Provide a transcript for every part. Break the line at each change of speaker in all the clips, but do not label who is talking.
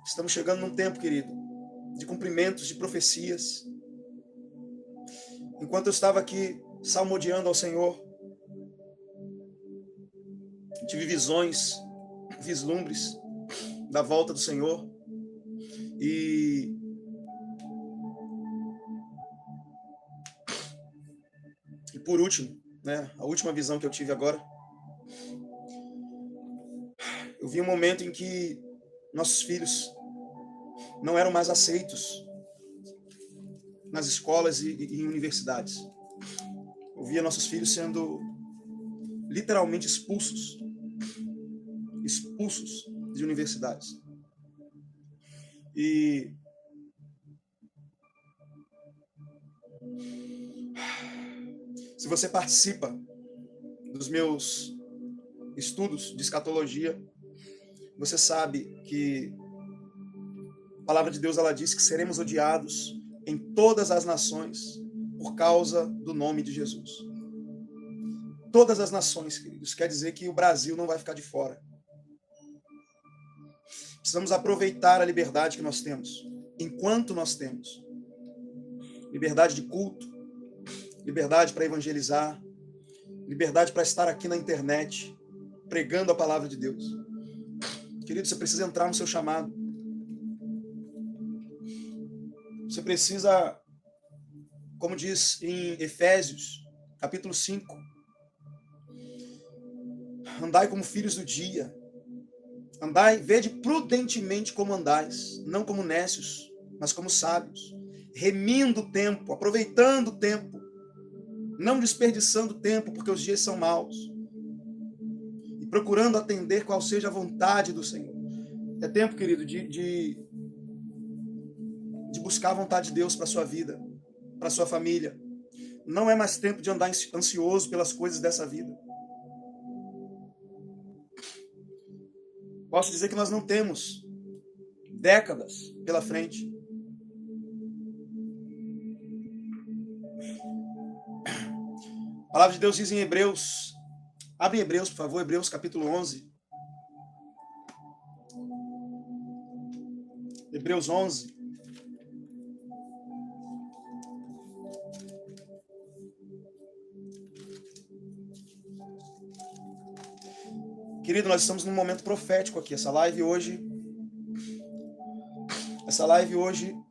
Estamos chegando num tempo, querido, de cumprimentos de profecias. Enquanto eu estava aqui salmodiando ao Senhor, tive visões, vislumbres da volta do Senhor. E por último, né, a última visão que eu tive agora, eu vi um momento em que nossos filhos não eram mais aceitos nas escolas e em universidades. Eu via nossos filhos sendo literalmente expulsos de universidades. E se você participa dos meus estudos de escatologia, você sabe que a palavra de Deus, ela diz que seremos odiados em todas as nações por causa do nome de Jesus. Todas as nações, queridos, quer dizer que o Brasil não vai ficar de fora. Precisamos aproveitar a liberdade que nós temos, enquanto nós temos. Liberdade de culto, liberdade para evangelizar, liberdade para estar aqui na internet, pregando a palavra de Deus. Querido, você precisa entrar no seu chamado. Você precisa, como diz em Efésios, capítulo 5, andai como filhos do dia. Andai, vede prudentemente como andais, não como nécios, mas como sábios, remindo o tempo, aproveitando o tempo, não desperdiçando o tempo, porque os dias são maus, e procurando atender qual seja a vontade do Senhor. É tempo, querido, de buscar a vontade de Deus para a sua vida, para a sua família. Não é mais tempo de andar ansioso pelas coisas dessa vida. Posso dizer que nós não temos décadas pela frente. A palavra de Deus diz em Hebreus, abre Hebreus, por favor, Hebreus capítulo 11. Hebreus 11. Querido, nós estamos num momento profético aqui. Essa live hoje,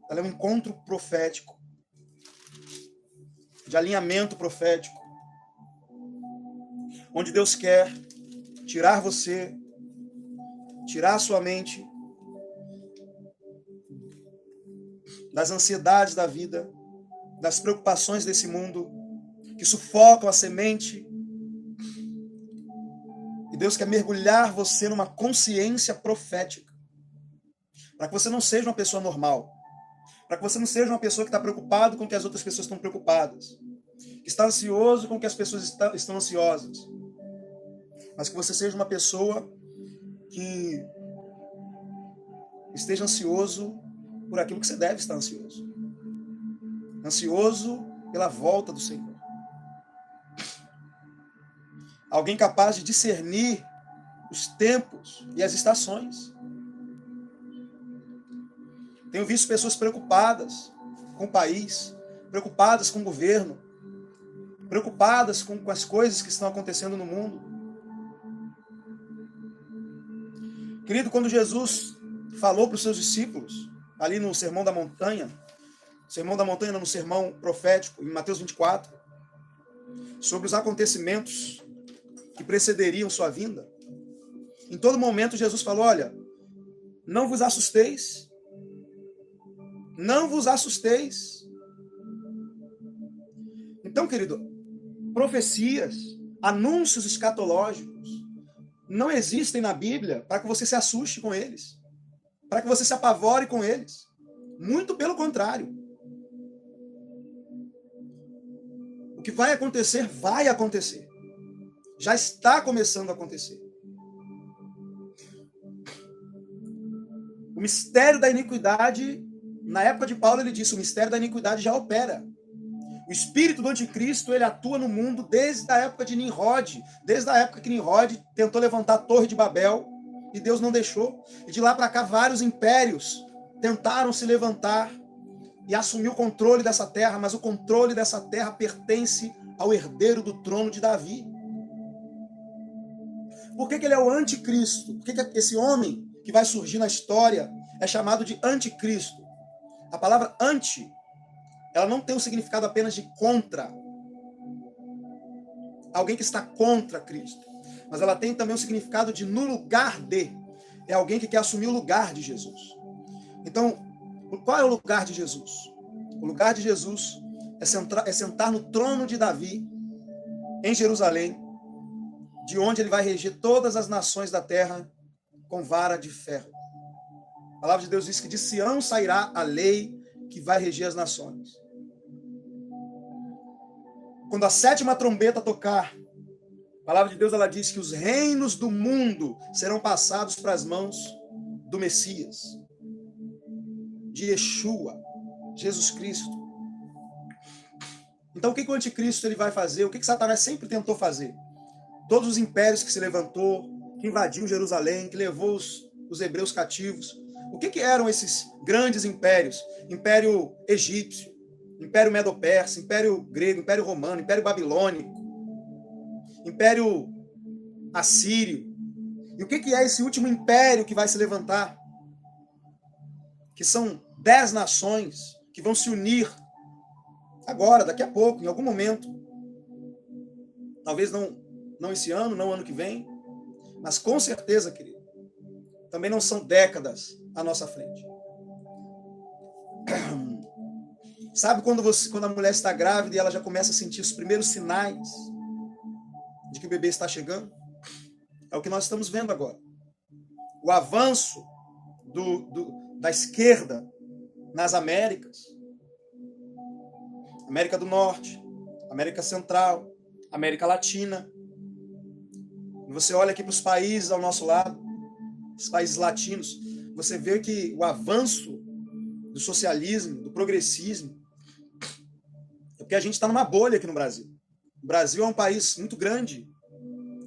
ela é um encontro profético, de alinhamento profético, onde Deus quer tirar você, tirar a sua mente das ansiedades da vida, das preocupações desse mundo, que sufocam a semente. E Deus quer mergulhar você numa consciência profética, para que você não seja uma pessoa normal, para que você não seja uma pessoa que está preocupada com o que as outras pessoas estão preocupadas, que está ansioso com o que as pessoas estão ansiosas, mas que você seja uma pessoa que esteja ansioso por aquilo que você deve estar ansioso. Ansioso pela volta do Senhor. Alguém capaz de discernir os tempos e as estações. Tenho visto pessoas preocupadas com o país, preocupadas com o governo, preocupadas com as coisas que estão acontecendo no mundo. Querido, quando Jesus falou para os seus discípulos, ali no Sermão da Montanha, no sermão profético, em Mateus 24, sobre os acontecimentos que precederiam sua vinda, em todo momento Jesus falou, olha, não vos assusteis, não vos assusteis. Então, querido, profecias, anúncios escatológicos, não existem na Bíblia para que você se assuste com eles, para que você se apavore com eles. Muito pelo contrário. O que vai acontecer, vai acontecer. Já está começando a acontecer. O mistério da iniquidade, na época de Paulo ele disse, o mistério da iniquidade já opera. O espírito do anticristo, ele atua no mundo desde a época de Nimrod, desde a época que Nimrod tentou levantar a Torre de Babel, e Deus não deixou. E de lá para cá, vários impérios tentaram se levantar e assumir o controle dessa terra, mas o controle dessa terra pertence ao herdeiro do trono de Davi. Por que ele é o anticristo? Por que esse homem que vai surgir na história é chamado de anticristo? A palavra anti, ela não tem o significado apenas de contra. Alguém que está contra Cristo. Mas ela tem também o significado de no lugar de. É alguém que quer assumir o lugar de Jesus. Então, qual é o lugar de Jesus? O lugar de Jesus é sentar no trono de Davi, em Jerusalém, de onde ele vai reger todas as nações da terra com vara de ferro. A palavra de Deus diz que de Sião sairá a lei que vai reger as nações. Quando a 7ª trombeta tocar, a palavra de Deus ela diz que os reinos do mundo serão passados para as mãos do Messias, de Yeshua, Jesus Cristo. Então o que o anticristo ele vai fazer? O que Satanás sempre tentou fazer? Todos os impérios que se levantou, que invadiu Jerusalém, que levou os hebreus cativos. O que eram esses grandes impérios? Império egípcio, Império Medo-Persa, Império Grego, Império Romano, Império Babilônico, Império Assírio. E o que é esse último império que vai se levantar? Que são 10 nações que vão se unir agora, daqui a pouco, em algum momento. Talvez não esse ano, não ano que vem, mas com certeza, querido, também não são décadas à nossa frente. Sabe quando a mulher está grávida e ela já começa a sentir os primeiros sinais de que o bebê está chegando? É o que nós estamos vendo agora. O avanço da esquerda nas Américas, América do Norte, América Central, América Latina. Você olha aqui para os países ao nosso lado, os países latinos, você vê que o avanço do socialismo, do progressismo, é porque a gente está numa bolha aqui no Brasil. O Brasil é um país muito grande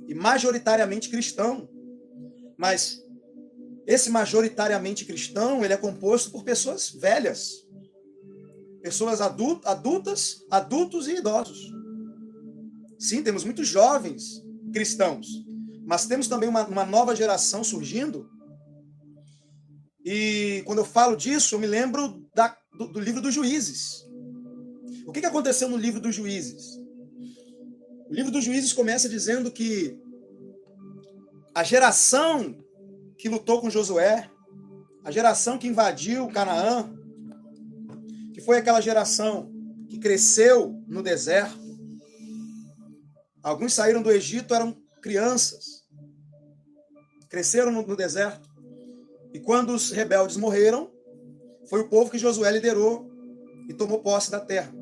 e majoritariamente cristão, mas esse majoritariamente cristão, ele é composto por pessoas velhas, pessoas adultos e idosos. Sim, temos muitos jovens cristãos, mas temos também uma nova geração surgindo. E quando eu falo disso, eu me lembro do livro dos Juízes. O que aconteceu no livro dos Juízes? O livro dos Juízes começa dizendo que a geração que lutou com Josué, a geração que invadiu Canaã, que foi aquela geração que cresceu no deserto. Alguns saíram do Egito, eram crianças, cresceram no deserto. E quando os rebeldes morreram, foi o povo que Josué liderou e tomou posse da terra.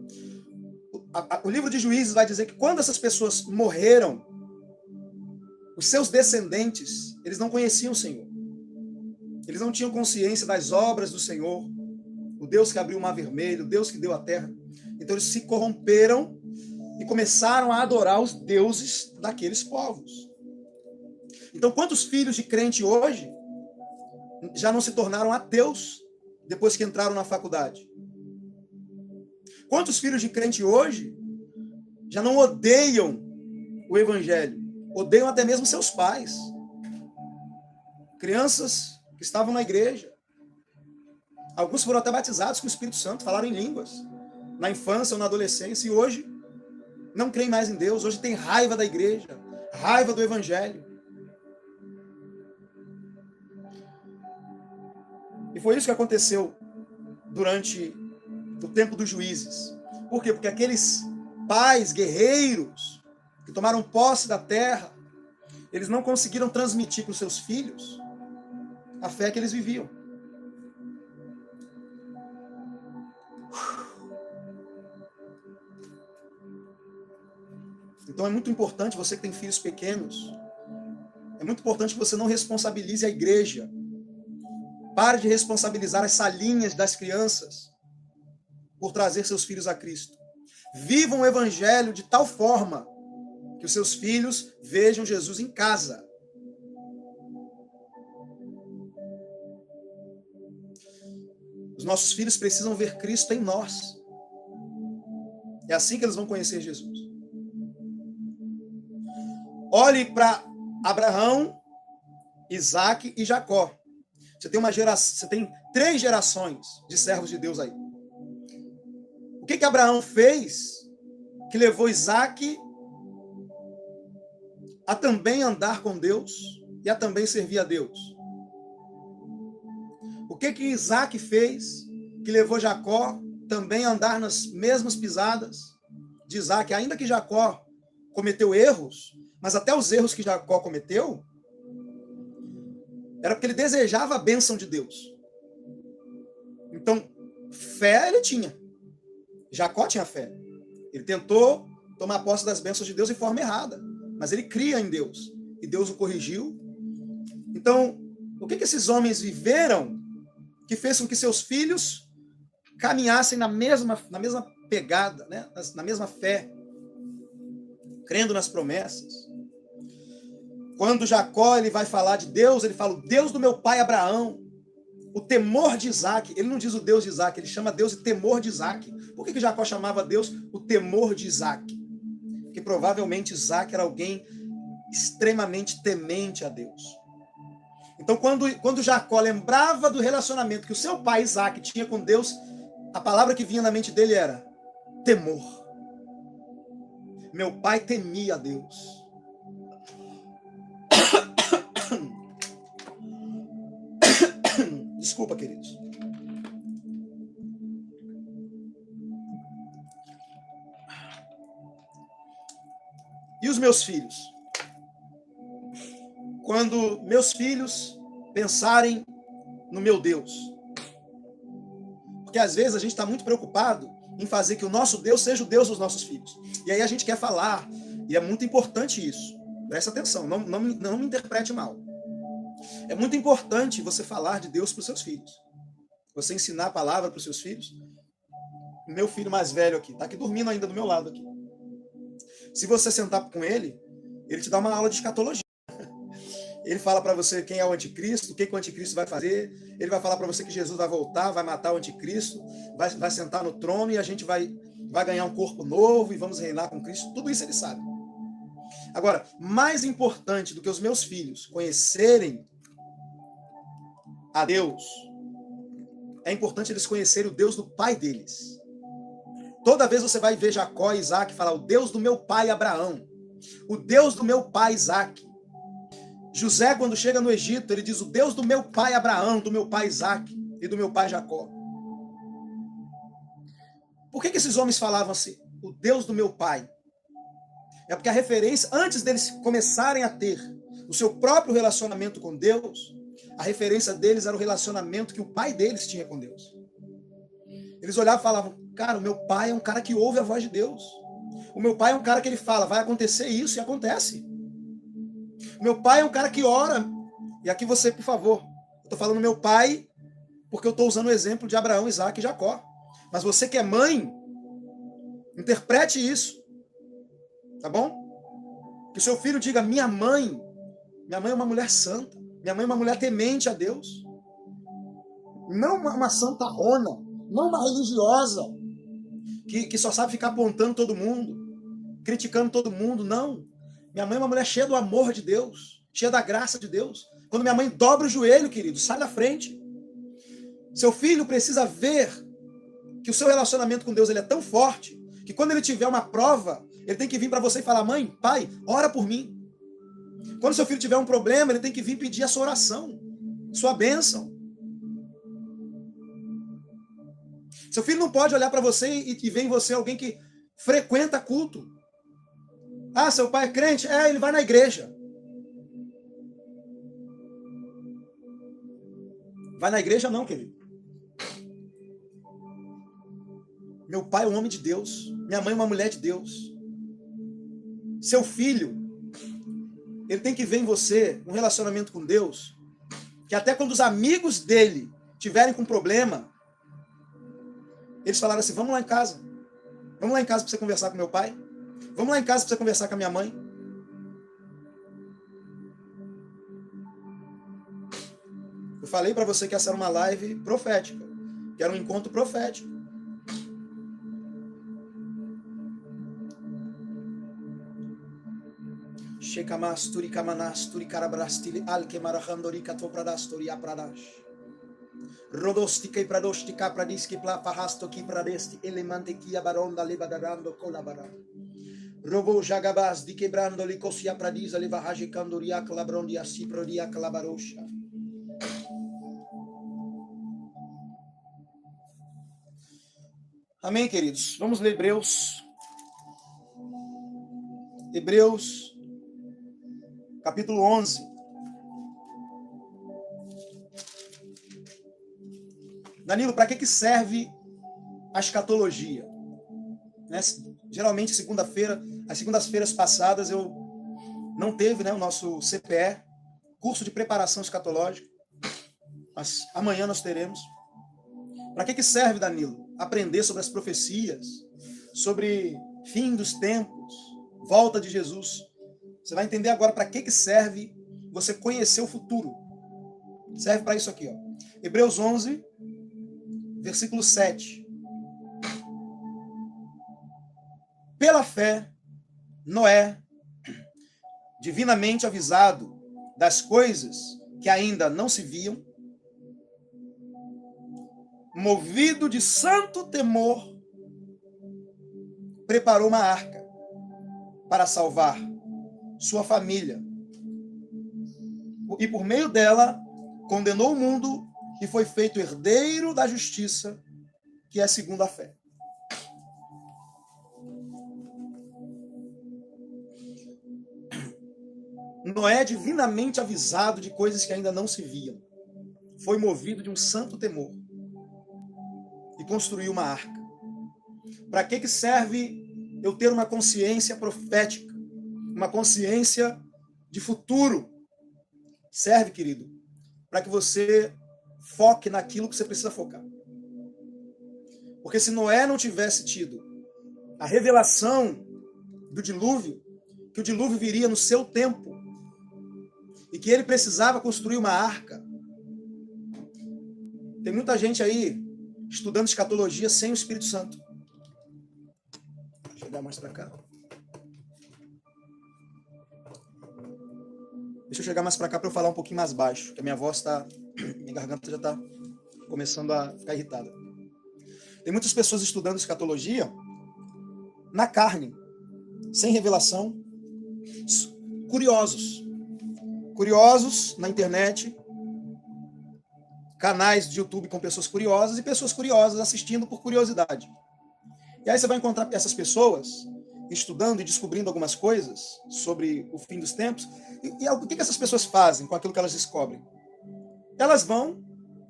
O livro de Juízes vai dizer que quando essas pessoas morreram, os seus descendentes, eles não conheciam o Senhor. Eles não tinham consciência das obras do Senhor, o Deus que abriu o mar vermelho, o Deus que deu a terra. Então eles se corromperam e começaram a adorar os deuses daqueles povos. Então quantos filhos de crente hoje já não se tornaram ateus depois que entraram na faculdade? Quantos filhos de crente hoje já não odeiam o evangelho? Odeiam até mesmo seus pais. Crianças que estavam na igreja. Alguns foram até batizados com o Espírito Santo, falaram em línguas, na infância ou na adolescência, e hoje não creem mais em Deus, hoje tem raiva da igreja, raiva do evangelho. E foi isso que aconteceu durante o tempo dos juízes. Por quê? Porque aqueles pais guerreiros que tomaram posse da terra, eles não conseguiram transmitir para os seus filhos a fé que eles viviam. Então é muito importante, você que tem filhos pequenos, é muito importante que você não responsabilize a igreja. Pare de responsabilizar as salinhas das crianças por trazer seus filhos a Cristo. Vivam o evangelho de tal forma que os seus filhos vejam Jesus em casa. Os nossos filhos precisam ver Cristo em nós. É assim que eles vão conhecer Jesus. Olhe para Abraão, Isaac e Jacó. Você tem 3 gerações de servos de Deus aí. O que Abraão fez que levou Isaac a também andar com Deus e a também servir a Deus? O que Isaac fez que levou Jacó também a andar nas mesmas pisadas de Isaac? Ainda que Jacó cometeu erros, mas até os erros que Jacó cometeu era porque ele desejava a bênção de Deus. Então, fé ele tinha. Jacó tinha fé. Ele tentou tomar posse das bênçãos de Deus de forma errada, mas ele cria em Deus, e Deus o corrigiu. Então, o que esses homens viveram que fez com que seus filhos caminhassem na mesma pegada, né? Na mesma fé, crendo nas promessas? Quando Jacó ele vai falar de Deus, ele fala: o Deus do meu pai Abraão, o temor de Isaac. Ele não diz o Deus de Isaac, ele chama Deus de temor de Isaac. Por que Jacó chamava Deus o temor de Isaac? Porque provavelmente Isaac era alguém extremamente temente a Deus. Então, quando Jacó lembrava do relacionamento que o seu pai Isaac tinha com Deus, a palavra que vinha na mente dele era temor. Meu pai temia a Deus. Desculpa, queridos. E os meus filhos? Quando meus filhos pensarem no meu Deus. Porque às vezes a gente está muito preocupado em fazer que o nosso Deus seja o Deus dos nossos filhos. E aí a gente quer falar, e é muito importante isso. Presta atenção, não me interprete mal. É muito importante você falar de Deus para os seus filhos. Você ensinar a palavra para os seus filhos. O meu filho mais velho aqui, está aqui dormindo ainda do meu lado aqui. Se você sentar com ele, ele te dá uma aula de escatologia. Ele fala para você quem é o anticristo, o que o anticristo vai fazer. Ele vai falar para você que Jesus vai voltar, vai matar o anticristo, vai sentar no trono e a gente vai ganhar um corpo novo e vamos reinar com Cristo. Tudo isso ele sabe. Agora, mais importante do que os meus filhos conhecerem a Deus, é importante eles conhecerem o Deus do pai deles. Toda vez você vai ver Jacó e Isaac falar: o Deus do meu pai Abraão, o Deus do meu pai Isaac. José, quando chega no Egito, ele diz: o Deus do meu pai Abraão, do meu pai Isaac e do meu pai Jacó. Por que esses homens falavam assim? O Deus do meu pai. É porque a referência, antes deles começarem a ter o seu próprio relacionamento com Deus, a referência deles era o relacionamento que o pai deles tinha com Deus. Eles olhavam e falavam: cara, o meu pai é um cara que ouve a voz de Deus. O meu pai é um cara que ele fala: vai acontecer isso, e acontece. O meu pai é um cara que ora. E aqui você, por favor, eu estou falando meu pai porque eu estou usando o exemplo de Abraão, Isaac e Jacó. Mas você que é mãe, interprete isso. Tá bom? Que o seu filho diga: minha mãe é uma mulher santa. Minha mãe é uma mulher temente a Deus. Não uma santarrona, não uma religiosa que só sabe ficar apontando todo mundo, criticando todo mundo. Não. Minha mãe é uma mulher cheia do amor de Deus, cheia da graça de Deus. Quando minha mãe dobra o joelho, querido, sai da frente. Seu filho precisa ver que o seu relacionamento com Deus ele é tão forte que quando ele tiver uma prova, ele tem que vir para você e falar: mãe, pai, ora por mim. Quando seu filho tiver um problema, ele tem que vir pedir a sua oração, sua bênção. Seu filho não pode olhar para você e ver em você alguém que frequenta culto. Ah, seu pai é crente? É, ele vai na igreja. Vai na igreja não, querido. Meu pai é um homem de Deus. Minha mãe é uma mulher de Deus. Seu filho, ele tem que ver em você um relacionamento com Deus, que até quando os amigos dele tiverem com problema, eles falaram assim: vamos lá em casa. Vamos lá em casa para você conversar com meu pai. Vamos lá em casa para você conversar com a minha mãe. Eu falei para você que essa era uma live profética. que era um encontro profético. Shekamasturi kamanasturi karabrastili alkemarahandori katopradastori apradash. Rodostika pradostika pradiski plafahasto ki pradesti elemante ki abaronda levadarando colabara. Robo jagabas di quebrando licosia pradisa levarraje candoria clabrondia ciprodia clabarosha. Amém, queridos? Vamos ler Hebreus. Hebreus, capítulo 11. Danilo, para que serve a escatologia? Né? Geralmente, segunda-feira, as segundas-feiras passadas, eu não teve, né, o nosso CPE, curso de preparação escatológica, mas amanhã nós teremos. Para que serve, Danilo? Aprender sobre as profecias, sobre fim dos tempos, volta de Jesus. Você vai entender agora para que serve você conhecer o futuro. Serve para isso aqui, ó. Hebreus 11, versículo 7. Pela fé, Noé, divinamente avisado das coisas que ainda não se viam, movido de santo temor, preparou uma arca para salvar sua família. E por meio dela, condenou o mundo e foi feito herdeiro da justiça, que é segundo a fé. Noé, divinamente avisado de coisas que ainda não se viam, foi movido de um santo temor e construiu uma arca. Para que serve eu ter uma consciência profética, uma consciência de futuro? Serve, querido, para que você foque naquilo que você precisa focar. Porque se Noé não tivesse tido a revelação do dilúvio, que o dilúvio viria no seu tempo, e que ele precisava construir uma arca. Tem muita gente aí estudando escatologia sem o Espírito Santo. Deixa eu chegar mais para cá. Deixa eu chegar mais para cá para eu falar um pouquinho mais baixo, porque a minha voz está, minha garganta já está começando a ficar irritada. Tem muitas pessoas estudando escatologia na carne, sem revelação, curiosos na internet, canais de YouTube com pessoas curiosas e pessoas curiosas assistindo por curiosidade. E aí você vai encontrar essas pessoas estudando e descobrindo algumas coisas sobre o fim dos tempos. E o que essas pessoas fazem com aquilo que elas descobrem? Elas vão,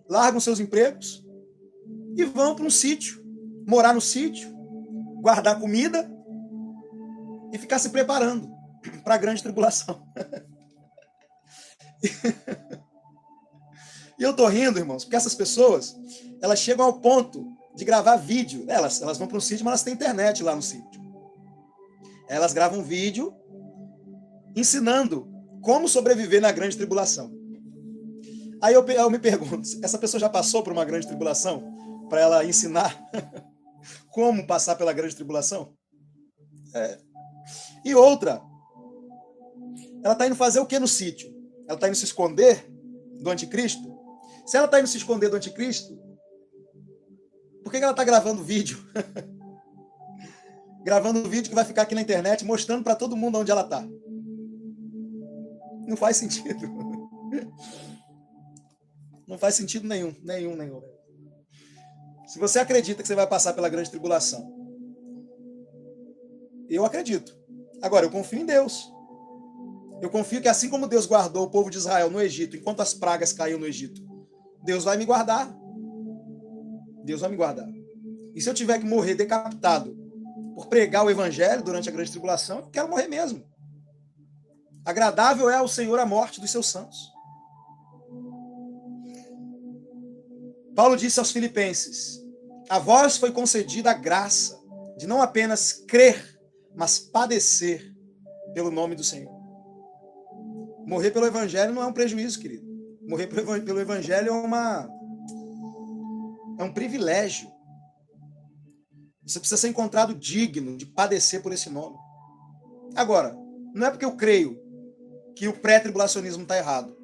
largam seus empregos e vão para um sítio, morar no sítio, guardar comida e ficar se preparando para a grande tribulação. E eu tô rindo, irmãos, porque essas pessoas, elas chegam ao ponto de gravar vídeo. Elas vão para um sítio, mas elas têm internet lá no sítio. Elas gravam vídeo ensinando como sobreviver na grande tribulação. Aí eu me pergunto, essa pessoa já passou por uma grande tribulação para ela ensinar como passar pela grande tribulação? E outra, ela está indo fazer o que no sítio? Ela está indo se esconder do anticristo? Se ela está indo se esconder do anticristo, por que ela está gravando vídeo? Gravando vídeo que vai ficar aqui na internet, mostrando para todo mundo onde ela está. Não faz sentido. Não faz sentido nenhum. Se você acredita que você vai passar pela grande tribulação, eu acredito. Agora, eu confio em Deus. Eu confio que assim como Deus guardou o povo de Israel no Egito, enquanto as pragas caíam no Egito, Deus vai me guardar. Deus vai me guardar. E se eu tiver que morrer decapitado por pregar o evangelho durante a grande tribulação, eu quero morrer mesmo. Agradável é ao Senhor a morte dos seus santos. Paulo disse aos Filipenses: a vós foi concedida a graça de não apenas crer, mas padecer pelo nome do Senhor. Morrer pelo evangelho não é um prejuízo, querido. Morrer pelo evangelho É um privilégio. Você precisa ser encontrado digno de padecer por esse nome. Agora, não é porque eu creio que o pré-tribulacionismo está errado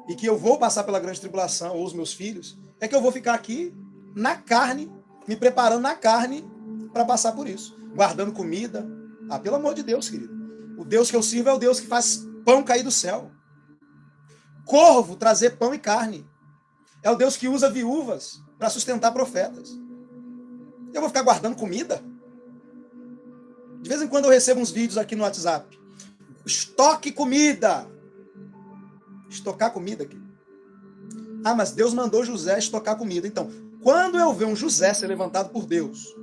e que eu vou passar pela grande tribulação, ou os meus filhos, é que eu vou ficar aqui na carne, me preparando na carne para passar por isso. Guardando comida. Ah, pelo amor de Deus, querido. O Deus que eu sirvo é o Deus que faz pão cair do céu. Corvo trazer pão e carne. É o Deus que usa viúvas para sustentar profetas. Eu vou ficar guardando comida? De vez em quando eu recebo uns vídeos aqui no WhatsApp. Estoque comida. Estocar comida aqui. Ah, mas Deus mandou José estocar comida. Então, quando eu ver um José ser levantado por Deus,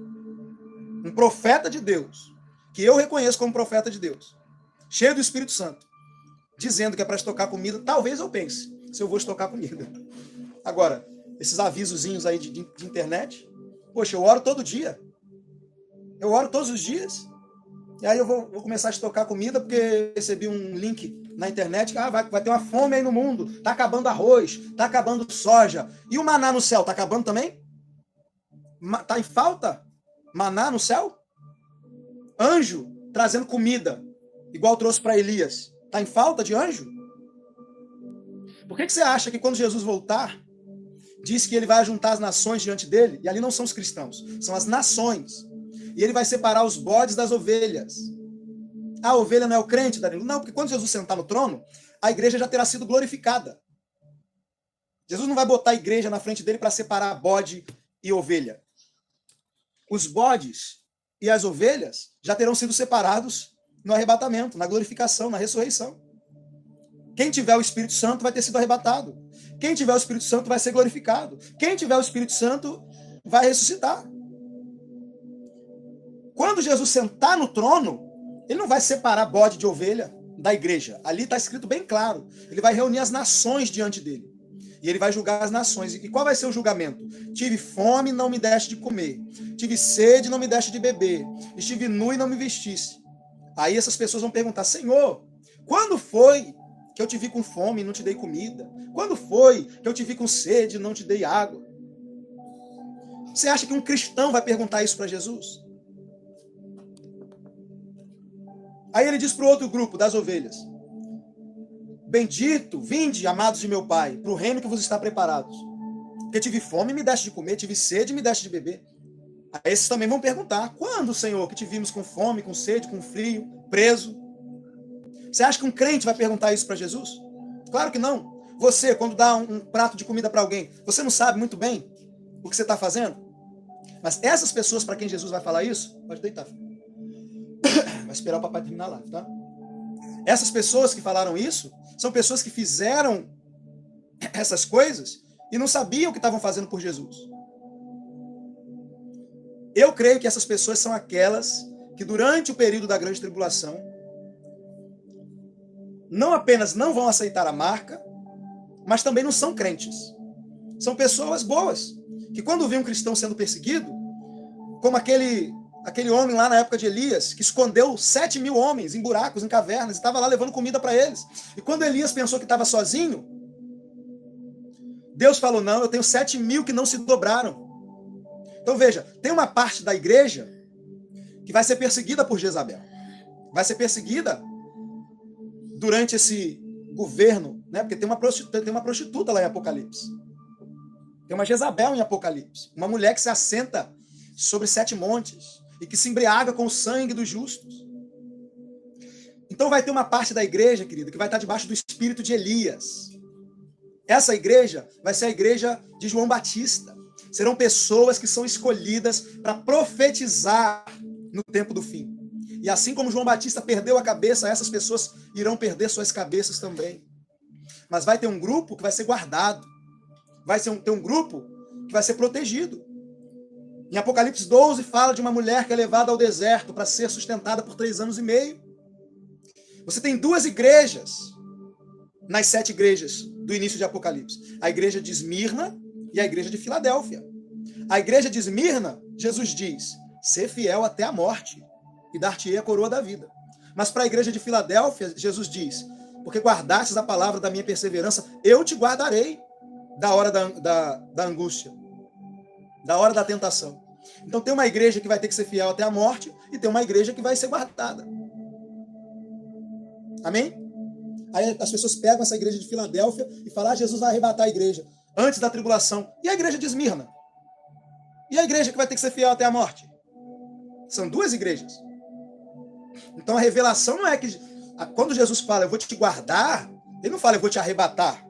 um profeta de Deus, que eu reconheço como profeta de Deus, cheio do Espírito Santo, dizendo que é para estocar comida, talvez eu pense se eu vou estocar comida. Agora, esses avisozinhos aí de internet, poxa, eu oro todo dia. Eu oro todos os dias. E aí eu vou começar a estocar comida porque recebi um link na internet que vai ter uma fome aí no mundo. Tá acabando arroz, tá acabando soja. E o maná no céu, tá acabando também? Tá em falta? Maná no céu? Anjo trazendo comida, igual trouxe para Elias. Tá em falta de anjo? Por que você acha que quando Jesus voltar, diz que ele vai juntar as nações diante dele? E ali não são os cristãos, são as nações. E ele vai separar os bodes das ovelhas. A ovelha não é o crente, Danilo? Não, porque quando Jesus sentar no trono, a igreja já terá sido glorificada. Jesus não vai botar a igreja na frente dele para separar bode e ovelha. Os bodes e as ovelhas já terão sido separados no arrebatamento, na glorificação, na ressurreição. Quem tiver o Espírito Santo vai ter sido arrebatado. Quem tiver o Espírito Santo vai ser glorificado. Quem tiver o Espírito Santo vai ressuscitar. Quando Jesus sentar no trono, ele não vai separar bode de ovelha da igreja. Ali está escrito bem claro. Ele vai reunir as nações diante dele. E ele vai julgar as nações. E qual vai ser o julgamento? Tive fome, não me deste de comer. Tive sede, não me deste de beber. Estive nu e não me vestisse. Aí essas pessoas vão perguntar, Senhor, quando foi que eu te vi com fome e não te dei comida? Quando foi que eu te vi com sede e não te dei água? Você acha que um cristão vai perguntar isso para Jesus? Aí ele diz para o outro grupo das ovelhas, bendito, vinde, amados de meu Pai, para o reino que vos está preparado. Porque tive fome e me deste de comer, tive sede e me deste de beber. Aí esses também vão perguntar, quando, Senhor, que te vimos com fome, com sede, com frio, preso? Você acha que um crente vai perguntar isso para Jesus? Claro que não. Você, quando dá um prato de comida para alguém, você não sabe muito bem o que você está fazendo? Mas essas pessoas para quem Jesus vai falar isso, pode deitar, filho. Vai esperar o papai terminar lá, tá? Essas pessoas que falaram isso, são pessoas que fizeram essas coisas e não sabiam o que estavam fazendo por Jesus. Eu creio que essas pessoas são aquelas que durante o período da grande tribulação não apenas não vão aceitar a marca, mas também não são crentes. São pessoas boas, que quando vê um cristão sendo perseguido, como aquele homem lá na época de Elias, que escondeu 7.000 homens em buracos, em cavernas, e estava lá levando comida para eles. E quando Elias pensou que estava sozinho, Deus falou, não, eu tenho 7.000 que não se dobraram. Então veja, tem uma parte da igreja que vai ser perseguida por Jezabel. Vai ser perseguida durante esse governo, né? Porque tem uma prostituta lá em Apocalipse. Tem uma Jezabel em Apocalipse. Uma mulher que se assenta sobre 7 montes e que se embriaga com o sangue dos justos. Então vai ter uma parte da igreja, querida, que vai estar debaixo do espírito de Elias. Essa igreja vai ser a igreja de João Batista. Serão pessoas que são escolhidas para profetizar no tempo do fim. E assim como João Batista perdeu a cabeça, essas pessoas irão perder suas cabeças também. Mas vai ter um grupo que vai ser guardado. Vai ter um grupo que vai ser protegido. Em Apocalipse 12 fala de uma mulher que é levada ao deserto para ser sustentada por 3 anos e meio. Você tem 2 igrejas nas 7 igrejas do início de Apocalipse. A igreja de Esmirna e a igreja de Filadélfia. A igreja de Esmirna, Jesus diz, ser fiel até a morte e dar-te-ei a coroa da vida. Mas para a igreja de Filadélfia, Jesus diz, porque guardastes a palavra da minha perseverança, eu te guardarei da hora da angústia. da hora da tentação. Então tem uma igreja que vai ter que ser fiel até a morte e tem uma igreja que vai ser guardada. Amém? Aí as pessoas pegam essa igreja de Filadélfia e falam, Jesus vai arrebatar a igreja antes da tribulação. E a igreja de Esmirna? E a igreja que vai ter que ser fiel até a morte? São duas igrejas. Então a revelação não é que... Quando Jesus fala, eu vou te guardar, ele não fala, eu vou te arrebatar.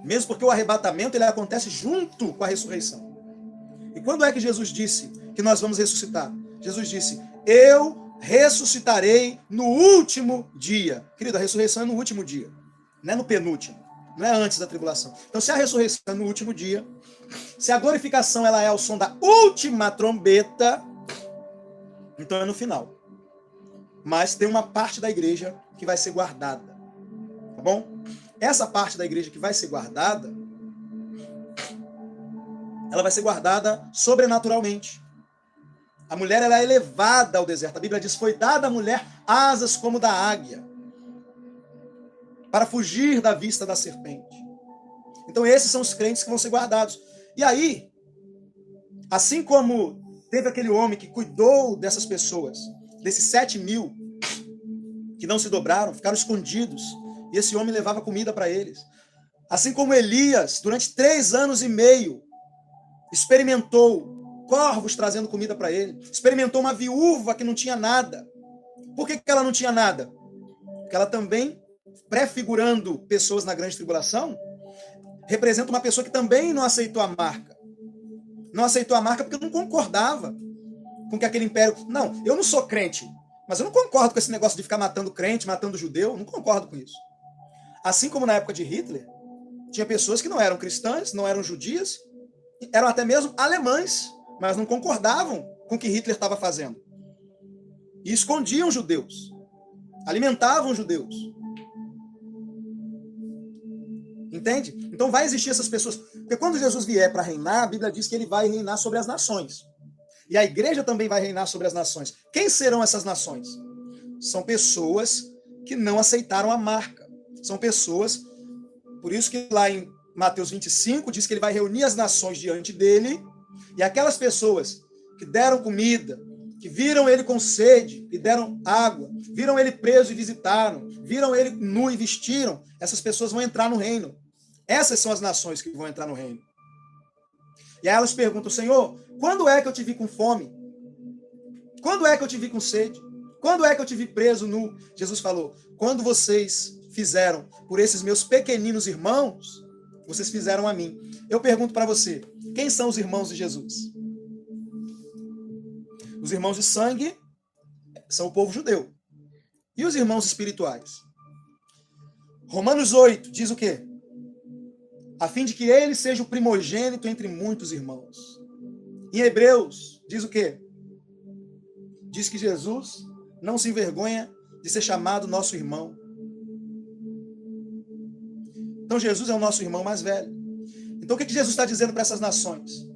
Mesmo porque o arrebatamento ele acontece junto com a ressurreição. E quando é que Jesus disse que nós vamos ressuscitar? Jesus disse, eu ressuscitarei no último dia. Querido, a ressurreição é no último dia, não é no penúltimo, não é antes da tribulação. Então, se a ressurreição é no último dia, se a glorificação ela é ao som da última trombeta, então é no final. Mas tem uma parte da igreja que vai ser guardada. Tá bom? Essa parte da igreja que vai ser guardada, ela vai ser guardada sobrenaturalmente. A mulher ela é elevada ao deserto. A Bíblia diz, foi dada à mulher asas como da águia, para fugir da vista da serpente. Então esses são os crentes que vão ser guardados. E aí, assim como teve aquele homem que cuidou dessas pessoas, desses 7.000 que não se dobraram, ficaram escondidos, e esse homem levava comida para eles. Assim como Elias, durante 3 anos e meio, experimentou corvos trazendo comida para ele, experimentou uma viúva que não tinha nada. Por que ela não tinha nada? Porque ela também, prefigurando pessoas na grande tribulação, representa uma pessoa que também não aceitou a marca. Não aceitou a marca porque não concordava com que aquele império... Não, eu não sou crente, mas eu não concordo com esse negócio de ficar matando crente, matando judeu, não concordo com isso. Assim como na época de Hitler, tinha pessoas que não eram cristãs, não eram judias, eram até mesmo alemães, mas não concordavam com o que Hitler estava fazendo. E escondiam judeus, alimentavam judeus. Entende? Então vai existir essas pessoas. Porque quando Jesus vier para reinar, a Bíblia diz que ele vai reinar sobre as nações. E a igreja também vai reinar sobre as nações. Quem serão essas nações? São pessoas que não aceitaram a marca. São pessoas, por isso que lá em Mateus 25 diz que ele vai reunir as nações diante dele, e aquelas pessoas que deram comida, que viram ele com sede e deram água, viram ele preso e visitaram, viram ele nu e vestiram, essas pessoas vão entrar no reino. Essas são as nações que vão entrar no reino. E aí elas perguntam, Senhor, quando é que eu te vi com fome? Quando é que eu te vi com sede? Quando é que eu te vi preso, nu? Jesus falou, quando vocês fizeram por esses meus pequeninos irmãos, vocês fizeram a mim. Eu pergunto para você, quem são os irmãos de Jesus? Os irmãos de sangue são o povo judeu. E os irmãos espirituais? Romanos 8 diz o quê? A fim de que ele seja o primogênito entre muitos irmãos. Em Hebreus diz o quê? Diz que Jesus não se envergonha de ser chamado nosso irmão. Então Jesus é o nosso irmão mais velho. Então o que Jesus está dizendo para essas nações?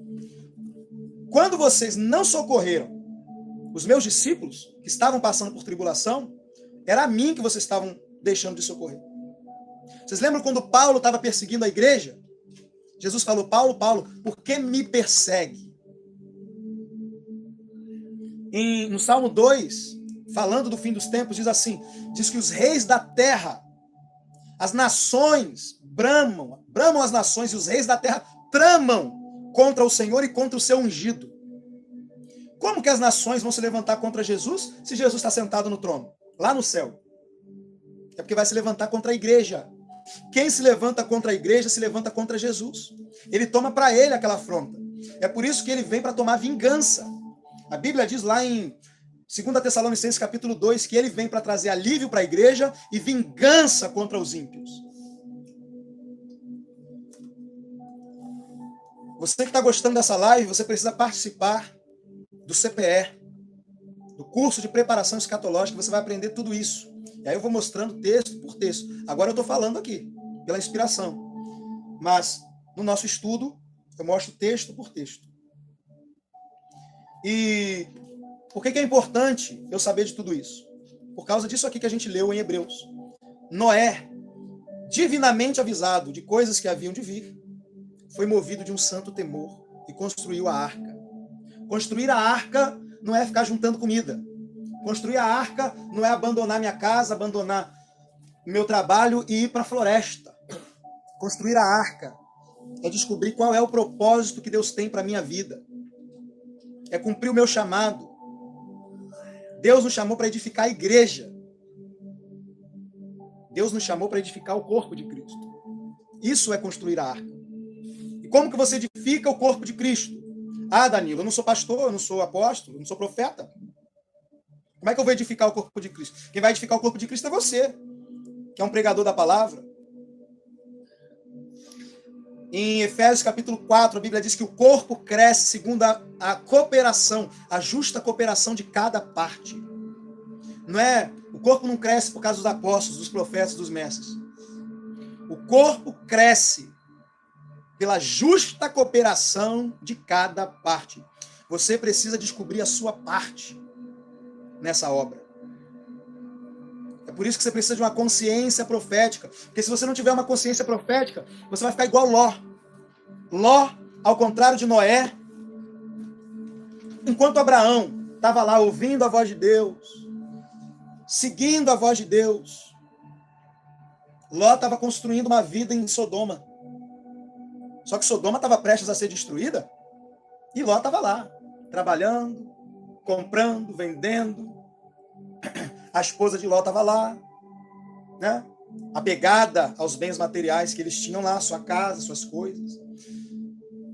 Quando vocês não socorreram os meus discípulos, que estavam passando por tribulação, era a mim que vocês estavam deixando de socorrer. Vocês lembram quando Paulo estava perseguindo a igreja? Jesus falou, Paulo, Paulo, por que me persegue? No Salmo 2, falando do fim dos tempos, diz assim, diz que os reis da terra, as nações bramam as nações e os reis da terra tramam contra o Senhor e contra o seu ungido. Como que as nações vão se levantar contra Jesus se Jesus está sentado no trono, lá no céu? É porque vai se levantar contra a igreja. Quem se levanta contra a igreja se levanta contra Jesus. Ele toma para ele aquela afronta. É por isso que ele vem para tomar vingança. A Bíblia diz lá em 2 Tessalonicenses capítulo 2 que ele vem para trazer alívio para a igreja e vingança contra os ímpios. Você que está gostando dessa live, você precisa participar do CPE, do curso de preparação escatológica, você vai aprender tudo isso. E aí eu vou mostrando texto por texto. Agora eu estou falando aqui, pela inspiração. Mas no nosso estudo, eu mostro texto por texto. E por que é importante eu saber de tudo isso? Por causa disso aqui que a gente leu em Hebreus. Noé, divinamente avisado de coisas que haviam de vir, foi movido de um santo temor. e construiu a arca. Construir a arca não é ficar juntando comida. Construir a arca não é abandonar minha casa, abandonar meu trabalho e ir para a floresta. Construir a arca é descobrir qual é o propósito que Deus tem para a minha vida. É cumprir o meu chamado. Deus nos chamou para edificar a igreja. Deus nos chamou para edificar o corpo de Cristo. Isso é construir a arca. E como que você edifica o corpo de Cristo? Ah, Danilo, eu não sou pastor, eu não sou apóstolo, eu não sou profeta. Como é que eu vou edificar o corpo de Cristo? Quem vai edificar o corpo de Cristo é você, que é um pregador da palavra. Em Efésios capítulo 4, a Bíblia diz que o corpo cresce segundo a cooperação, a justa cooperação de cada parte. Não é, o corpo não cresce por causa dos apóstolos, dos profetas, dos mestres. O corpo cresce pela justa cooperação de cada parte. Você precisa descobrir a sua parte nessa obra. É por isso que você precisa de uma consciência profética. Porque se você não tiver uma consciência profética, você vai ficar igual Ló. Ló, ao contrário de Noé, enquanto Abraão estava lá ouvindo a voz de Deus, seguindo a voz de Deus, Ló estava construindo uma vida em Sodoma. Só que Sodoma estava prestes a ser destruída e Ló estava lá, trabalhando, comprando, vendendo. A esposa de Ló estava lá, né? Apegada aos bens materiais que eles tinham lá, sua casa, suas coisas.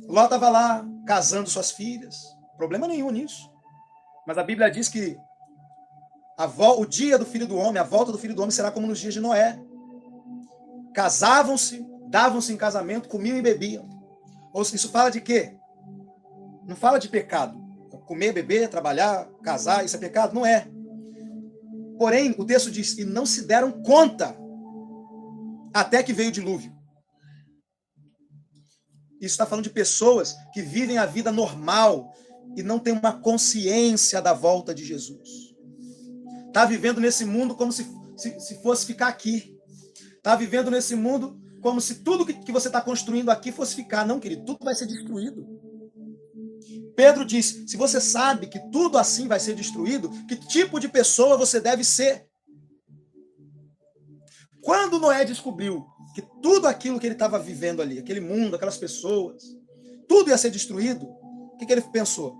Ló estava lá, casando suas filhas. Problema nenhum nisso. Mas a Bíblia diz que o dia do Filho do Homem, a volta do Filho do Homem será como nos dias de Noé. Casavam-se, davam-se em casamento, comiam e bebiam. Ou seja, isso fala de quê? Não fala de pecado. Comer, beber, trabalhar, casar, isso é pecado? Não é. Porém, o texto diz, e não se deram conta até que veio o dilúvio. Isso está falando de pessoas que vivem a vida normal e não têm uma consciência da volta de Jesus. Está vivendo nesse mundo como se fosse ficar aqui. Está vivendo nesse mundo como se tudo que você está construindo aqui fosse ficar. Não, querido, tudo vai ser destruído. Pedro diz, se você sabe que tudo assim vai ser destruído, que tipo de pessoa você deve ser? Quando Noé descobriu que tudo aquilo que ele estava vivendo ali, aquele mundo, aquelas pessoas, tudo ia ser destruído, o que ele pensou?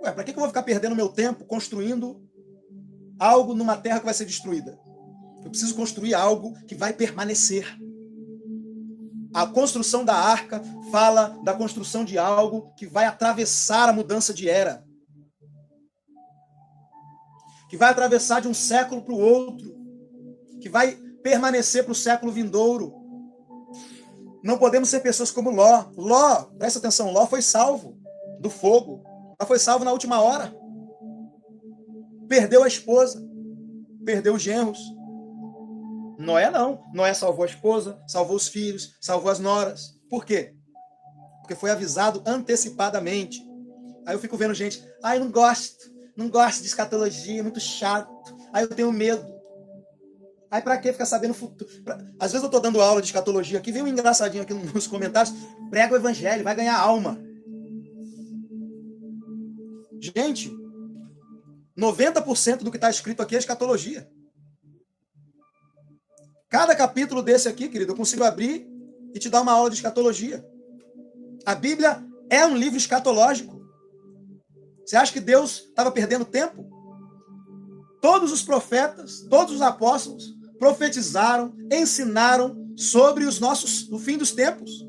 Ué, para que eu vou ficar perdendo meu tempo construindo algo numa terra que vai ser destruída? Eu preciso construir algo que vai permanecer. A construção da arca fala da construção de algo que vai atravessar a mudança de era. Que vai atravessar de um século para o outro. Que vai permanecer para o século vindouro. Não podemos ser pessoas como Ló. Ló, presta atenção, Ló foi salvo do fogo. Ló foi salvo na última hora. Perdeu a esposa. Perdeu os genros. Noé não. Noé salvou a esposa, salvou os filhos, salvou as noras. Por quê? Porque foi avisado antecipadamente. Aí eu fico vendo gente, eu não gosto de escatologia, é muito chato. Aí eu tenho medo. Aí pra que ficar sabendo o futuro? Às vezes eu tô dando aula de escatologia aqui, vem um engraçadinho aqui nos comentários, prega o evangelho, vai ganhar alma. Gente, 90% do que está escrito aqui é escatologia. Cada capítulo desse aqui, querido, eu consigo abrir e te dar uma aula de escatologia. A Bíblia é um livro escatológico. Você acha que Deus estava perdendo tempo? Todos os profetas, todos os apóstolos profetizaram, ensinaram sobre o fim dos tempos.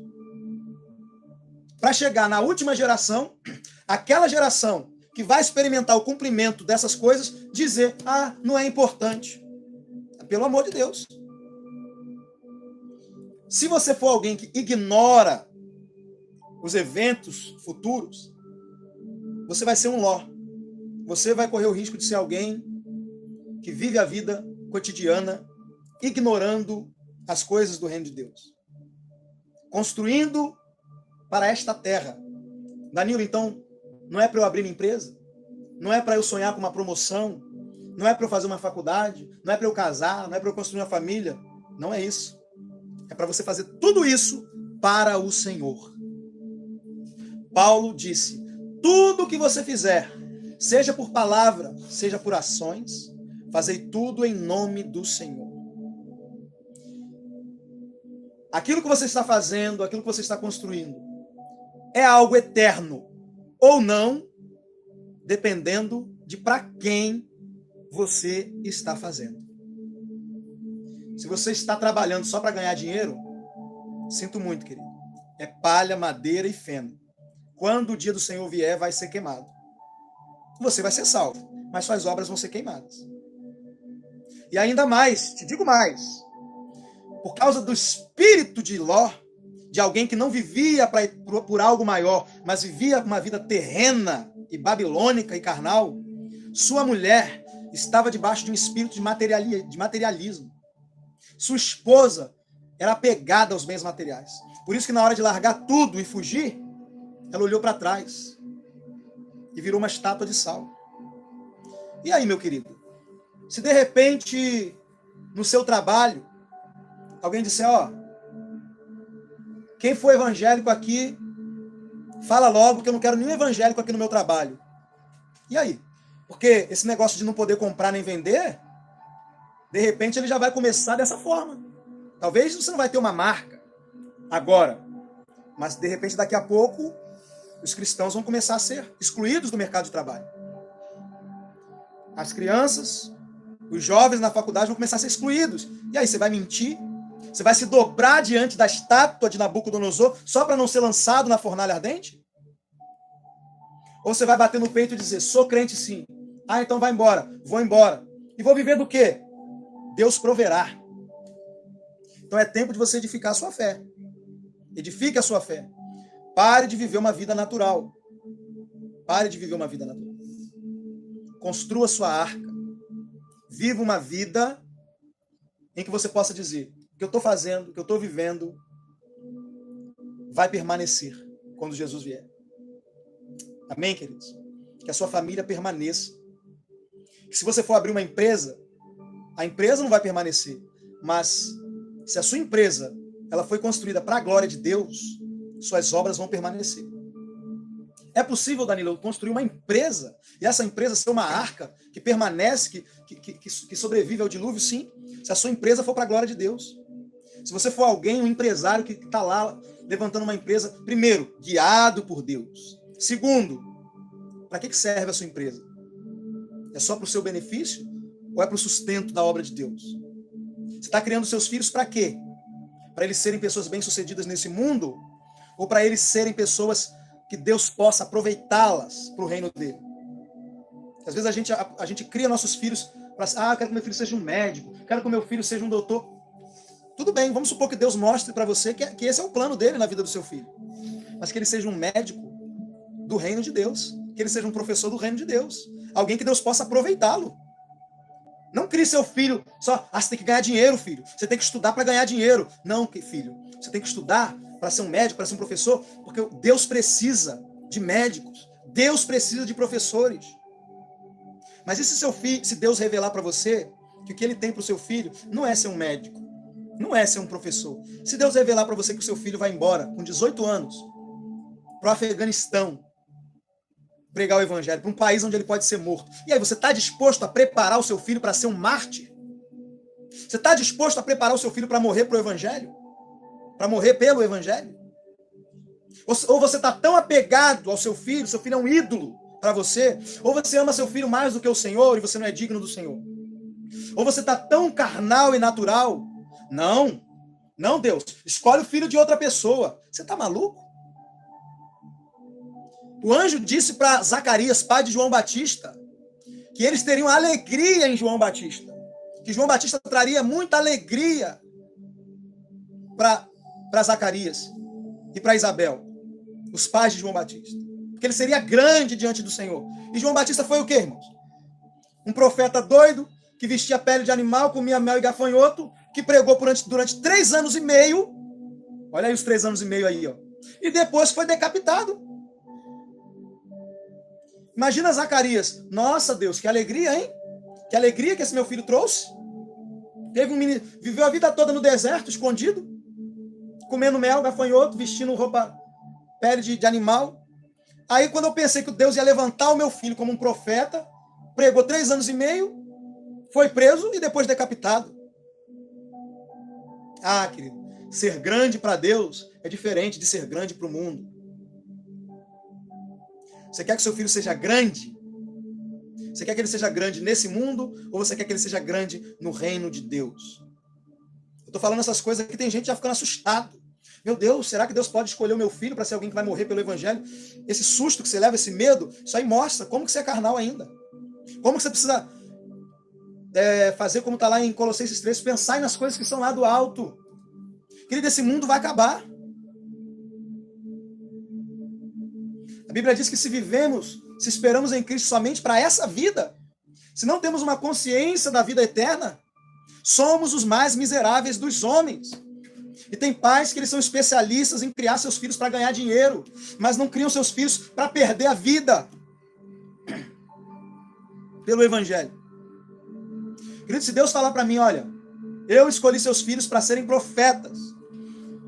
Para chegar na última geração, aquela geração que vai experimentar o cumprimento dessas coisas, dizer, não é importante. Pelo amor de Deus. Se você for alguém que ignora os eventos futuros, você vai ser um Ló. Você vai correr o risco de ser alguém que vive a vida cotidiana ignorando as coisas do reino de Deus. Construindo para esta terra. Danilo, então, não é para eu abrir minha empresa? Não é para eu sonhar com uma promoção? Não é para eu fazer uma faculdade? Não é para eu casar? Não é para eu construir uma família? Não é isso. É para você fazer tudo isso para o Senhor. Paulo disse: tudo o que você fizer, seja por palavra, seja por ações, fazei tudo em nome do Senhor. Aquilo que você está fazendo, aquilo que você está construindo, é algo eterno ou não, dependendo de para quem você está fazendo. Se você está trabalhando só para ganhar dinheiro, sinto muito, querido. É palha, madeira e feno. Quando o dia do Senhor vier, vai ser queimado. Você vai ser salvo, mas suas obras vão ser queimadas. E ainda mais, te digo mais, por causa do espírito de Ló, de alguém que não vivia por algo maior, mas vivia uma vida terrena e babilônica e carnal, sua mulher estava debaixo de um espírito de materialismo. Sua esposa era apegada aos bens materiais. Por isso que na hora de largar tudo e fugir, ela olhou para trás e virou uma estátua de sal. E aí, meu querido? Se de repente, no seu trabalho, alguém disser, ó, quem for evangélico aqui, fala logo que eu não quero nenhum evangélico aqui no meu trabalho. E aí? Porque esse negócio de não poder comprar nem vender, de repente ele já vai começar dessa forma. Talvez você não vai ter uma marca agora, mas de repente daqui a pouco os cristãos vão começar a ser excluídos do mercado de trabalho. As crianças, os jovens na faculdade vão começar a ser excluídos. E aí você vai mentir? Você vai se dobrar diante da estátua de Nabucodonosor só para não ser lançado na fornalha ardente? Ou você vai bater no peito e dizer, sou crente sim. Ah, então vai embora. Vou embora. E vou viver do quê? Deus proverá. Então é tempo de você edificar a sua fé. Edifique a sua fé. Pare de viver uma vida natural. Pare de viver uma vida natural. Construa sua arca. Viva uma vida em que você possa dizer, o que eu estou fazendo, o que eu estou vivendo, vai permanecer quando Jesus vier. Amém, queridos? Que a sua família permaneça. Se você for abrir uma empresa, a empresa não vai permanecer. Mas se a sua empresa ela foi construída para a glória de Deus, suas obras vão permanecer. É possível, Danilo, construir uma empresa e essa empresa ser uma arca que permanece, que sobrevive ao dilúvio? Sim, se a sua empresa for para a glória de Deus. Se você for alguém, um empresário que está lá levantando uma empresa, primeiro, guiado por Deus. Segundo, para que serve a sua empresa? É só para o seu benefício ou é para o sustento da obra de Deus? Você está criando seus filhos para quê? Para eles serem pessoas bem-sucedidas nesse mundo? Ou para eles serem pessoas que Deus possa aproveitá-las para o reino dele? Às vezes a gente cria nossos filhos para, eu quero que meu filho seja um médico, quero que meu filho seja um doutor. Tudo bem, vamos supor que Deus mostre para você que esse é o plano dele na vida do seu filho. Mas que ele seja um médico do reino de Deus, que ele seja um professor do reino de Deus, alguém que Deus possa aproveitá-lo. Não crie seu filho só, você tem que ganhar dinheiro, filho. Você tem que estudar para ganhar dinheiro. Não, filho. Você tem que estudar para ser um médico, para ser um professor, porque Deus precisa de médicos. Deus precisa de professores. Mas e se seu filho, se Deus revelar para você que o que ele tem para o seu filho não é ser um médico, não é ser um professor. Se Deus revelar para você que o seu filho vai embora com 18 anos para o Afeganistão, pregar o evangelho, para um país onde ele pode ser morto. E aí, você está disposto a preparar o seu filho para ser um mártir? Você está disposto a preparar o seu filho para morrer para o evangelho? Para morrer pelo evangelho? Ou você está tão apegado ao seu filho é um ídolo para você, ou você ama seu filho mais do que o Senhor e você não é digno do Senhor. Ou você está tão carnal e natural. Não, Deus, escolhe o filho de outra pessoa. Você está maluco? O anjo disse para Zacarias, pai de João Batista, que eles teriam alegria em João Batista. Que João Batista traria muita alegria para Zacarias e para Isabel, os pais de João Batista. Porque ele seria grande diante do Senhor. E João Batista foi o quê, irmãos? Um profeta doido, que vestia pele de animal, comia mel e gafanhoto, que pregou durante 3 anos e meio. Olha aí os 3 anos e meio aí, ó. E depois foi decapitado. Imagina Zacarias. Nossa, Deus, que alegria, hein? Que alegria que esse meu filho trouxe. Teve um menino, viveu a vida toda no deserto, escondido, comendo mel, gafanhoto, vestindo roupa, pele de animal. Aí, quando eu pensei que Deus ia levantar o meu filho como um profeta, pregou 3 anos e meio, foi preso e depois decapitado. Ah, querido, ser grande para Deus é diferente de ser grande para o mundo. Você quer que seu filho seja grande? Você quer que ele seja grande nesse mundo ou você quer que ele seja grande no reino de Deus? Eu estou falando essas coisas aqui, tem gente já ficando assustado. Meu Deus, será que Deus pode escolher o meu filho para ser alguém que vai morrer pelo evangelho? Esse susto que você leva, esse medo, isso aí mostra como que você é carnal ainda. Como que você precisa fazer como está lá em Colossenses 3, pensar nas coisas que são lá do alto. Querido, esse mundo vai acabar. A Bíblia diz que se vivemos, se esperamos em Cristo somente para essa vida, se não temos uma consciência da vida eterna, somos os mais miseráveis dos homens. E tem pais que eles são especialistas em criar seus filhos para ganhar dinheiro, mas não criam seus filhos para perder a vida pelo evangelho. Querido, se Deus falar para mim, olha, eu escolhi seus filhos para serem profetas,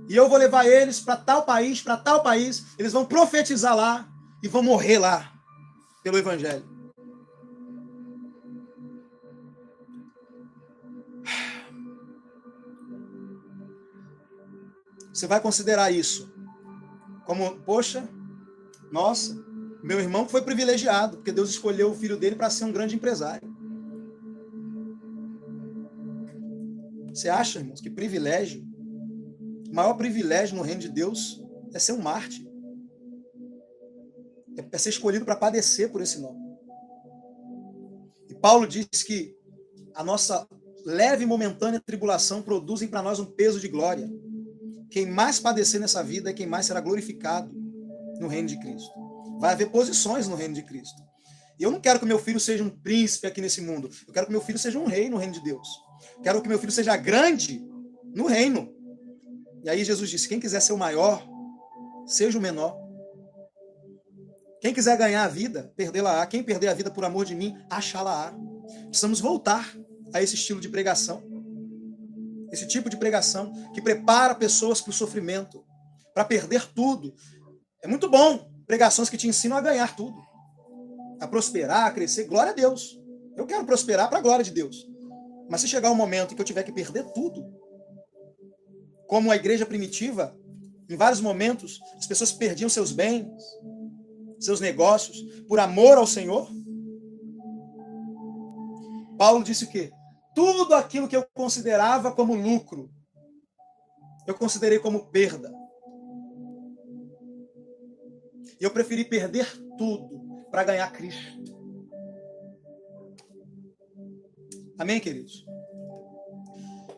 e eu vou levar eles para tal país, eles vão profetizar lá e vão morrer lá pelo evangelho. Você vai considerar isso como, poxa, nossa, meu irmão foi privilegiado, porque Deus escolheu o filho dele para ser um grande empresário. Você acha, irmãos, que privilégio, o maior privilégio no reino de Deus é ser um mártir. É ser escolhido para padecer por esse nome. E Paulo diz que a nossa leve e momentânea tribulação produzem para nós um peso de glória. Quem mais padecer nessa vida é quem mais será glorificado no reino de Cristo. Vai haver posições no reino de Cristo. E eu não quero que meu filho seja um príncipe aqui nesse mundo. Eu quero que meu filho seja um rei no reino de Deus. Eu quero que meu filho seja grande no reino. E aí Jesus disse, quem quiser ser o maior, seja o menor. Quem quiser ganhar a vida, perdê-la-á. Quem perder a vida por amor de mim, achá-la-á. Precisamos voltar a esse estilo de pregação. Esse tipo de pregação que prepara pessoas para o sofrimento, para perder tudo. É muito bom pregações que te ensinam a ganhar tudo, a prosperar, a crescer. Glória a Deus. Eu quero prosperar para a glória de Deus. Mas se chegar um momento em que eu tiver que perder tudo, como a igreja primitiva, em vários momentos, as pessoas perdiam seus bens, seus negócios, por amor ao Senhor. Paulo disse o quê? Tudo aquilo que eu considerava como lucro, eu considerei como perda. E eu preferi perder tudo para ganhar Cristo. Amém, queridos?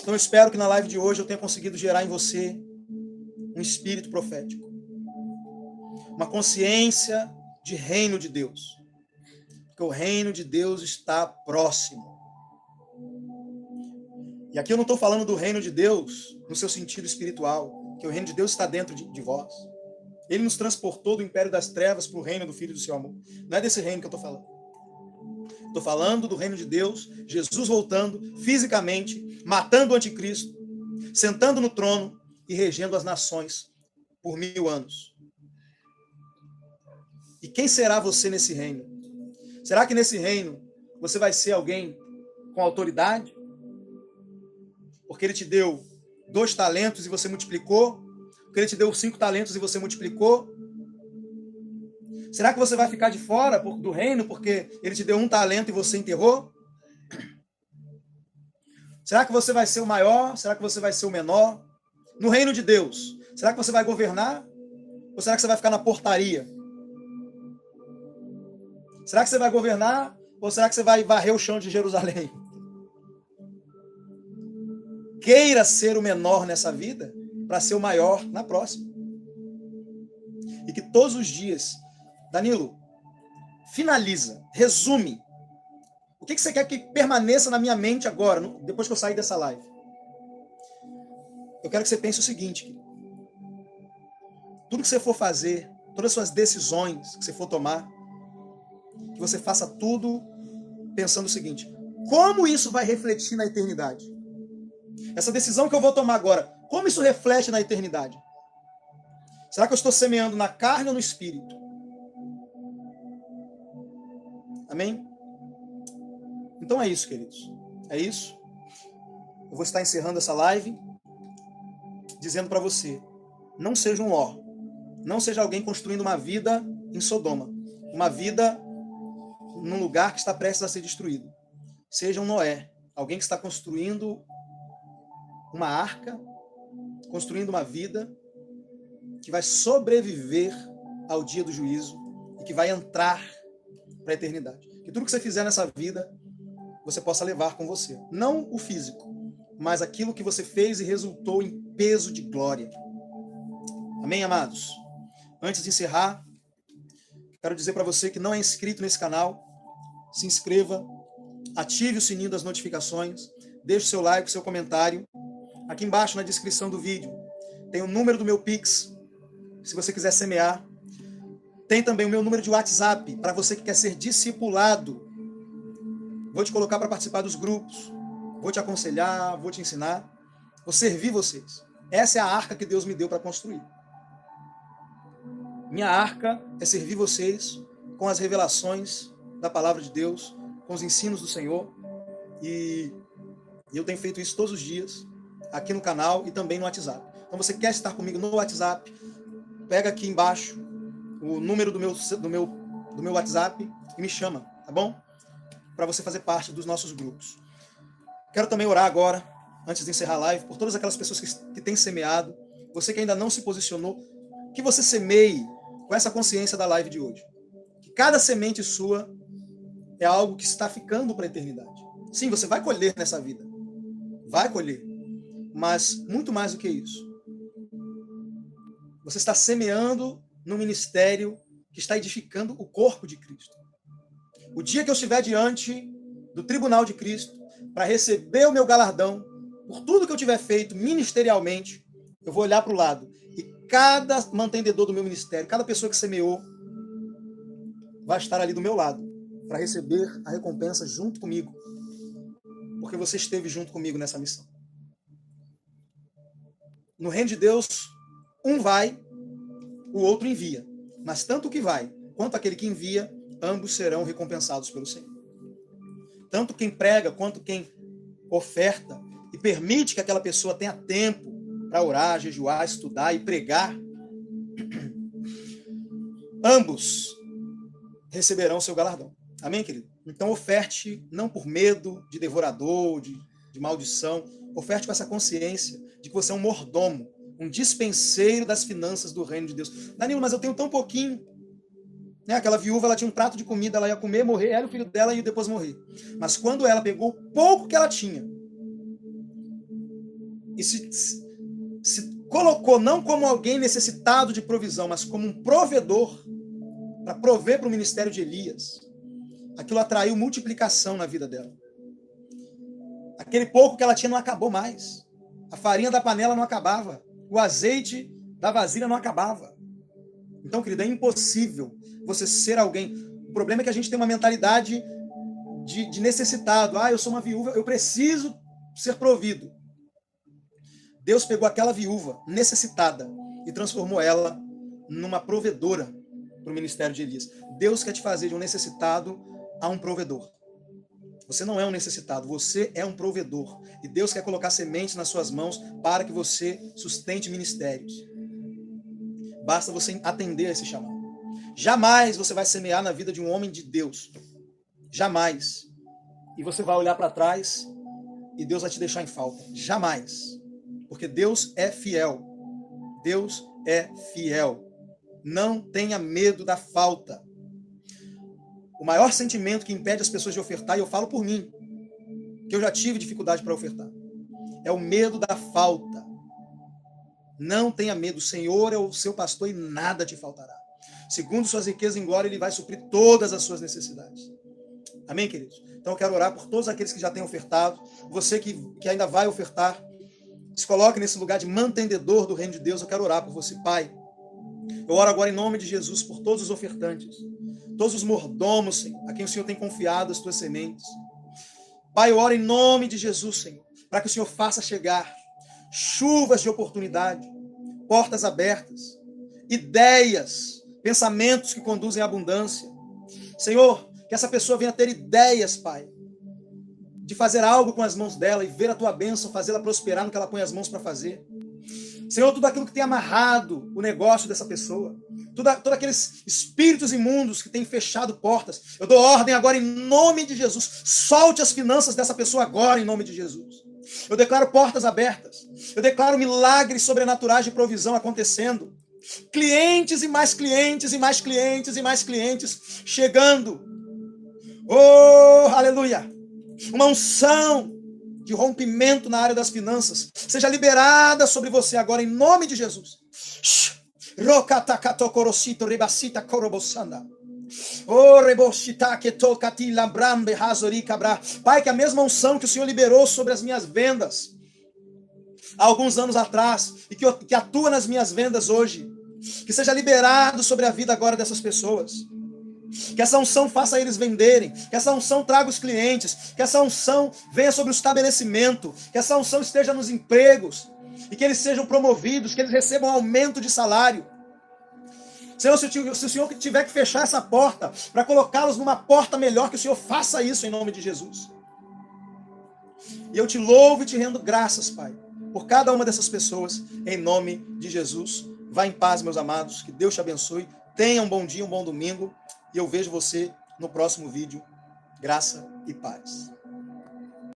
Então eu espero que na live de hoje eu tenha conseguido gerar em você um espírito profético. Uma consciência de reino de Deus. Porque o reino de Deus está próximo. E aqui eu não estou falando do reino de Deus no seu sentido espiritual, que o reino de Deus está dentro de vós. Ele nos transportou do império das trevas para o reino do Filho do seu amor. Não é desse reino que eu estou falando. Estou falando do reino de Deus, Jesus voltando fisicamente, matando o anticristo, sentando no trono e regendo as nações por 1000 anos. E quem será você nesse reino? Será que nesse reino você vai ser alguém com autoridade? Porque ele te deu 2 talentos e você multiplicou? Porque ele te deu 5 talentos e você multiplicou? Será que você vai ficar de fora do reino porque ele te deu 1 talento e você enterrou? Será que você vai ser o maior? Será que você vai ser o menor? No reino de Deus, será que você vai governar? Ou será que você vai ficar na portaria? Será que você vai governar? Ou será que você vai varrer o chão de Jerusalém? Queira ser o menor nessa vida para ser o maior na próxima. E que todos os dias, Danilo, finaliza, resume. O que você quer que permaneça na minha mente agora, depois que eu sair dessa live? Eu quero que você pense o seguinte, querido. Tudo que você for fazer, todas as suas decisões que você for tomar, que você faça tudo pensando o seguinte: como isso vai refletir na eternidade? Essa decisão que eu vou tomar agora, como isso reflete na eternidade? Será que eu estou semeando na carne ou no espírito? Amém? Então é isso, queridos. É isso. Eu vou estar encerrando essa live dizendo para você, não seja um Ló. Não seja alguém construindo uma vida em Sodoma. Uma vida num lugar que está prestes a ser destruído. Seja um Noé. Alguém que está construindo uma arca, construindo uma vida que vai sobreviver ao dia do juízo e que vai entrar para a eternidade. Que tudo que você fizer nessa vida, você possa levar com você. Não o físico, mas aquilo que você fez e resultou em peso de glória. Amém, amados? Antes de encerrar, quero dizer para você que não é inscrito nesse canal, se inscreva, ative o sininho das notificações, deixe o seu like, o seu comentário. Aqui embaixo na descrição do vídeo tem o número do meu Pix, se você quiser semear. Tem também o meu número de WhatsApp, para você que quer ser discipulado. Vou te colocar para participar dos grupos, vou te aconselhar, vou te ensinar, vou servir vocês. Essa é a arca que Deus me deu para construir. Minha arca é servir vocês com as revelações da palavra de Deus, com os ensinos do Senhor. E eu tenho feito isso todos os dias, aqui no canal e também no WhatsApp. Então você quer estar comigo no WhatsApp, pega aqui embaixo o número do meu WhatsApp e me chama, tá bom? Para você fazer parte dos nossos grupos. Quero também orar agora, antes de encerrar a live, por todas aquelas pessoas que têm semeado, você que ainda não se posicionou, que você semeie com essa consciência da live de hoje. Que cada semente sua é algo que está ficando para a eternidade. Sim, você vai colher nessa vida. Vai colher. Mas muito mais do que isso. Você está semeando no ministério que está edificando o corpo de Cristo. O dia que eu estiver diante do tribunal de Cristo para receber o meu galardão por tudo que eu tiver feito ministerialmente, eu vou olhar para o lado e cada mantenedor do meu ministério, cada pessoa que semeou, vai estar ali do meu lado para receber a recompensa junto comigo, porque você esteve junto comigo nessa missão. No reino de Deus, um vai, o outro envia. Mas tanto o que vai, quanto aquele que envia, ambos serão recompensados pelo Senhor. Tanto quem prega, quanto quem oferta, e permite que aquela pessoa tenha tempo para orar, jejuar, estudar e pregar, ambos receberão seu galardão. Amém, querido? Então oferte não por medo de devorador, de maldição, oferte com essa consciência de que você é um mordomo, um dispenseiro das finanças do reino de Deus. Danilo, mas eu tenho tão pouquinho. Né? Aquela viúva, ela tinha um prato de comida, ela ia comer, morrer, ela e o filho dela iam depois morrer. Mas quando ela pegou o pouco que ela tinha e se colocou não como alguém necessitado de provisão, mas como um provedor para prover para o ministério de Elias, aquilo atraiu multiplicação na vida dela. Aquele pouco que ela tinha não acabou mais. A farinha da panela não acabava. O azeite da vasilha não acabava. Então, querido, é impossível você ser alguém. O problema é que a gente tem uma mentalidade de necessitado. Eu sou uma viúva, eu preciso ser provido. Deus pegou aquela viúva necessitada e transformou ela numa provedora para o ministério de Elias. Deus quer te fazer de um necessitado a um provedor. Você não é um necessitado, você é um provedor. E Deus quer colocar sementes nas suas mãos para que você sustente ministérios. Basta você atender a esse chamado. Jamais você vai semear na vida de um homem de Deus. Jamais. E você vai olhar para trás e Deus vai te deixar em falta. Jamais. Porque Deus é fiel. Deus é fiel. Não tenha medo da falta. O maior sentimento que impede as pessoas de ofertar, e eu falo por mim, que eu já tive dificuldade para ofertar, é o medo da falta. Não tenha medo, o Senhor é o seu pastor e nada te faltará. Segundo suas riquezas em glória, Ele vai suprir todas as suas necessidades. Amém, queridos? Então eu quero orar por todos aqueles que já têm ofertado, você que ainda vai ofertar, se coloque nesse lugar de mantenedor do reino de Deus. Eu quero orar por você, Pai. Eu oro agora em nome de Jesus por todos os ofertantes, todos os mordomos, Senhor, a quem o Senhor tem confiado as tuas sementes. Pai, eu oro em nome de Jesus, Senhor, para que o Senhor faça chegar chuvas de oportunidade, portas abertas, ideias, pensamentos que conduzem à abundância. Senhor, Que essa pessoa venha ter ideias, Pai, de fazer algo com as mãos dela e ver a tua bênção, fazê-la prosperar no que ela põe as mãos para fazer. Senhor, tudo aquilo que tem amarrado o negócio dessa pessoa, todos aqueles espíritos imundos que têm fechado portas, eu dou ordem agora em nome de Jesus. Solte as finanças dessa pessoa agora em nome de Jesus. Eu declaro portas abertas. Eu declaro milagres sobrenaturais de provisão acontecendo. Clientes e mais clientes e mais clientes e mais clientes chegando. Oh, aleluia! Uma unção de rompimento na área das finanças seja liberada sobre você agora em nome de Jesus. Pai, que a mesma unção que o Senhor liberou sobre as minhas vendas há alguns anos atrás e que atua nas minhas vendas hoje, que seja liberado sobre a vida agora dessas pessoas. Que essa unção faça eles venderem, que essa unção traga os clientes, que essa unção venha sobre o estabelecimento, que essa unção esteja nos empregos, e que eles sejam promovidos, que eles recebam aumento de salário. Senhor, se o Senhor tiver que fechar essa porta, para colocá-los numa porta melhor, que o Senhor faça isso em nome de Jesus. E eu te louvo e te rendo graças, Pai, por cada uma dessas pessoas, em nome de Jesus. Vá em paz, meus amados, que Deus te abençoe, tenha um bom dia, um bom domingo, e eu vejo você no próximo vídeo. Graça e paz.